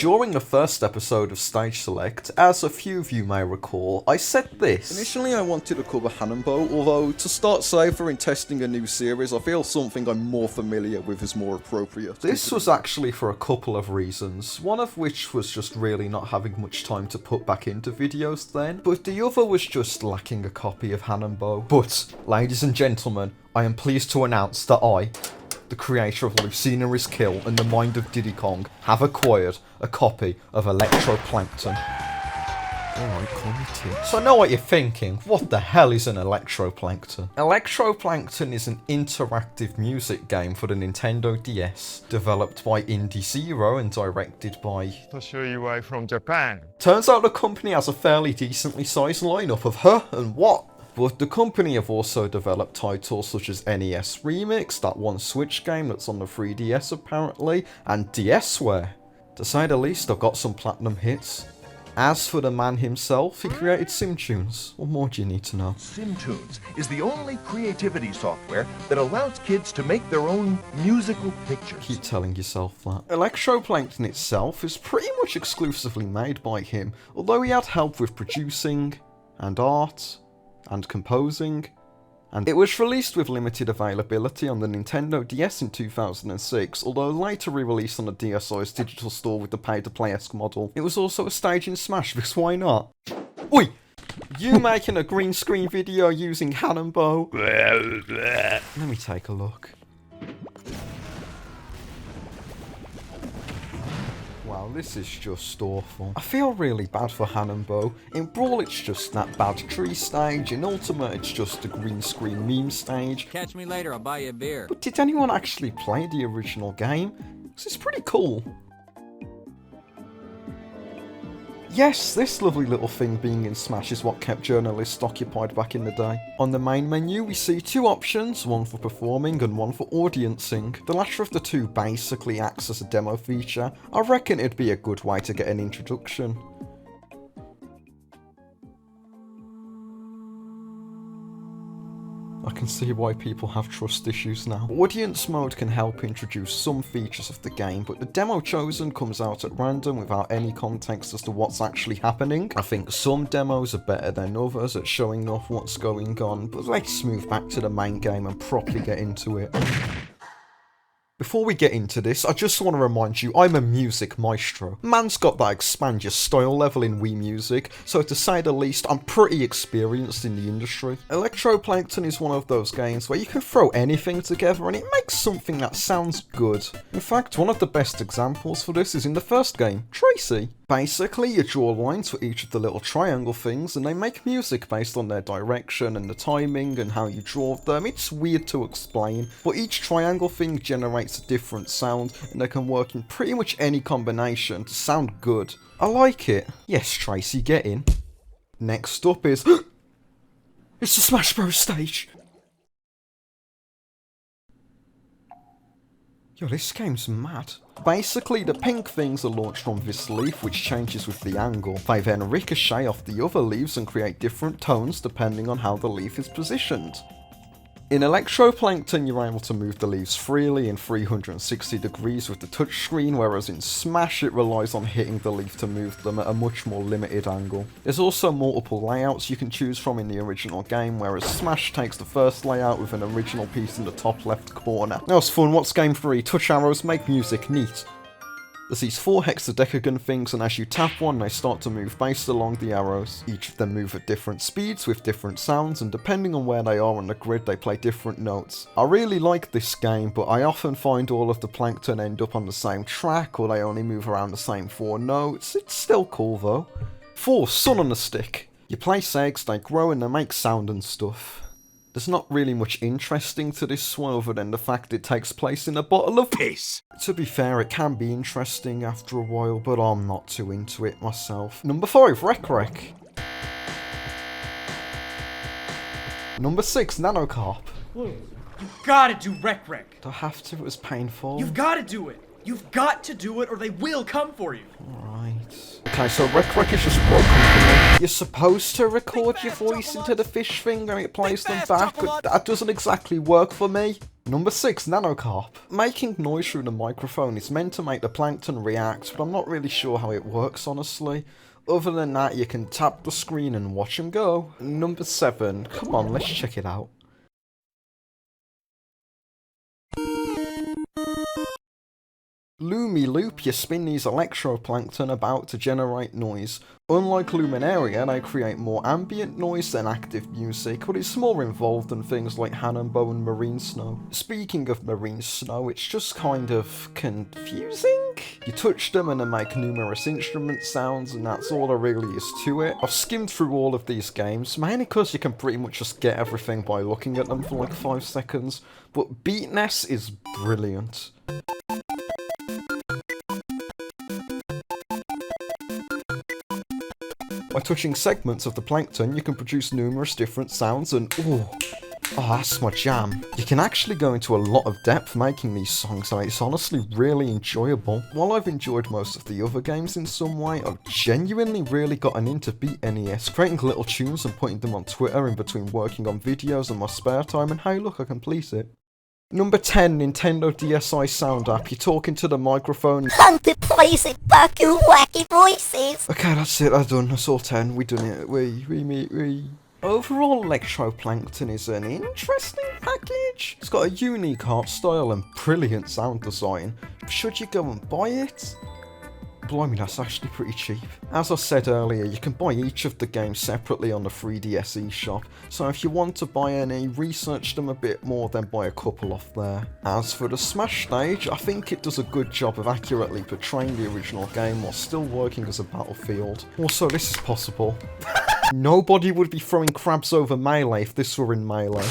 During the first episode of Stage Select, as a few of you may recall, I said this. Initially I wanted to cover Hanenbo, although to start safer in testing a new series, I feel something I'm more familiar with is more appropriate. This was actually for a couple of reasons, one of which was just really not having much time to put back into videos then, but the other was just lacking a copy of Hanenbo. But, ladies and gentlemen, I am pleased to announce that I, the creator of Lucina is Kill and the Mind of Diddy Kong, have acquired a copy of Electroplankton. Alright, call me T. So I know what you're thinking, what the hell is an Electroplankton? Electroplankton is an interactive music game for the Nintendo DS, developed by Niiro and directed by Toshio Iwai from Japan. Turns out the company has a fairly decently sized lineup of huh and what. But the company have also developed titles such as NES Remix, that one Switch game that's on the 3DS apparently, and DSware. To say the least, they've got some platinum hits. As for the man himself, he created SimTunes. What more do you need to know? SimTunes is the only creativity software that allows kids to make their own musical pictures. Keep telling yourself that. Electroplankton itself is pretty much exclusively made by him, although he had help with producing, and art, and composing, and it was released with limited availability on the Nintendo DS in 2006, although later re-released on the DSi's digital store with the pay-to-play-esque model. It was also a stage in Smash, because why not? Oi! You making a green screen video using Hanenbo? Let me take a look. Wow, this is just awful. I feel really bad for Hanenbo. In Brawl it's just that bad tree stage, in Ultimate it's just a green screen meme stage. Catch me later, I'll buy you a beer. But did anyone actually play the original game? This is pretty cool. Yes, this lovely little thing being in Smash is what kept journalists occupied back in the day. On the main menu we see two options, one for performing and one for audiencing. The latter of the two basically acts as a demo feature. I reckon it'd be a good way to get an introduction. I can see why people have trust issues now. Audience mode can help introduce some features of the game, but the demo chosen comes out at random without any context as to what's actually happening. I think some demos are better than others at showing off what's going on, but let's move back to the main game and properly get into it. Before we get into this, I just want to remind you I'm a music maestro. Man's got that expand your style level in Wii Music, so to say the least, I'm pretty experienced in the industry. Electroplankton is one of those games where you can throw anything together and it makes something that sounds good. In fact, one of the best examples for this is in the first game, Tracy. Basically, you draw lines for each of the little triangle things and they make music based on their direction and the timing and how you draw them. It's weird to explain, but each triangle thing generates a different sound and they can work in pretty much any combination to sound good. I like it. Yes, Tracy, get in. Next up is... It's the Smash Bros stage! Yo, this game's mad. Basically, the pink things are launched from this leaf, which changes with the angle. They then ricochet off the other leaves and create different tones depending on how the leaf is positioned. In Electroplankton, you're able to move the leaves freely in 360 degrees with the touchscreen, whereas in Smash it relies on hitting the leaf to move them at a much more limited angle. There's also multiple layouts you can choose from in the original game, whereas Smash takes the first layout with an original piece in the top left corner. That was fun. What's game 3? Touch arrows, make music, neat. There's these 4 hexadecagon things, and as you tap one they start to move based along the arrows. Each of them move at different speeds with different sounds, and depending on where they are on the grid they play different notes. I really like this game, but I often find all of the plankton end up on the same track, or they only move around the same 4 notes. It's still cool though. 4. Sun on a stick. You place eggs, they grow and they make sound and stuff. There's not really much interesting to this one other than the fact it takes place in a bottle of piss. To be fair, it can be interesting after a while, but I'm not too into it myself. Number 5, Rec. Number 6, Nanocarp. You've gotta do Rec. Do I have to? It was painful. You've gotta do it. You've got to do it or they will come for you. Alright. Okay, so Rec is just broken for me. You're supposed to record your voice into the fish thing and it plays them back, but that doesn't exactly work for me. Number 6, Nanocarp. Making noise through the microphone is meant to make the plankton react, but I'm not really sure how it works honestly. Other than that, you can tap the screen and watch them go. Number 7, come on, let's check it out. Loop, you spin these electroplankton about to generate noise. Unlike Luminaria, they create more ambient noise than active music, but it's more involved than things like Hanambo and Marine Snow. Speaking of Marine Snow, it's just kind of confusing. You touch them and they make numerous instrument sounds, and that's all there really is to it. I've skimmed through all of these games, mainly because you can pretty much just get everything by looking at them for like 5 seconds, but Beatness is brilliant. By touching segments of the plankton, you can produce numerous different sounds and oh, that's my jam. You can actually go into a lot of depth making these songs and it's honestly really enjoyable. While I've enjoyed most of the other games in some way, I've genuinely really gotten into Beat NES, creating little tunes and putting them on Twitter in between working on videos in my spare time, and hey look, I complete it. Number 10, Nintendo DSi sound app. You're talking to the microphone. Time to place it back, you wacky voices. Okay, that's it, I'm done. That's all 10. We done it. We. Overall, Electroplankton is an interesting package. It's got a unique art style and brilliant sound design. Should you go and buy it? Blimey, that's actually pretty cheap. As I said earlier, you can buy each of the games separately on the 3DS eShop, so if you want to buy any, research them a bit more, then buy a couple off there. As for the Smash stage, I think it does a good job of accurately portraying the original game while still working as a battlefield. Also, this is possible. Nobody would be throwing crabs over Melee if this were in Melee.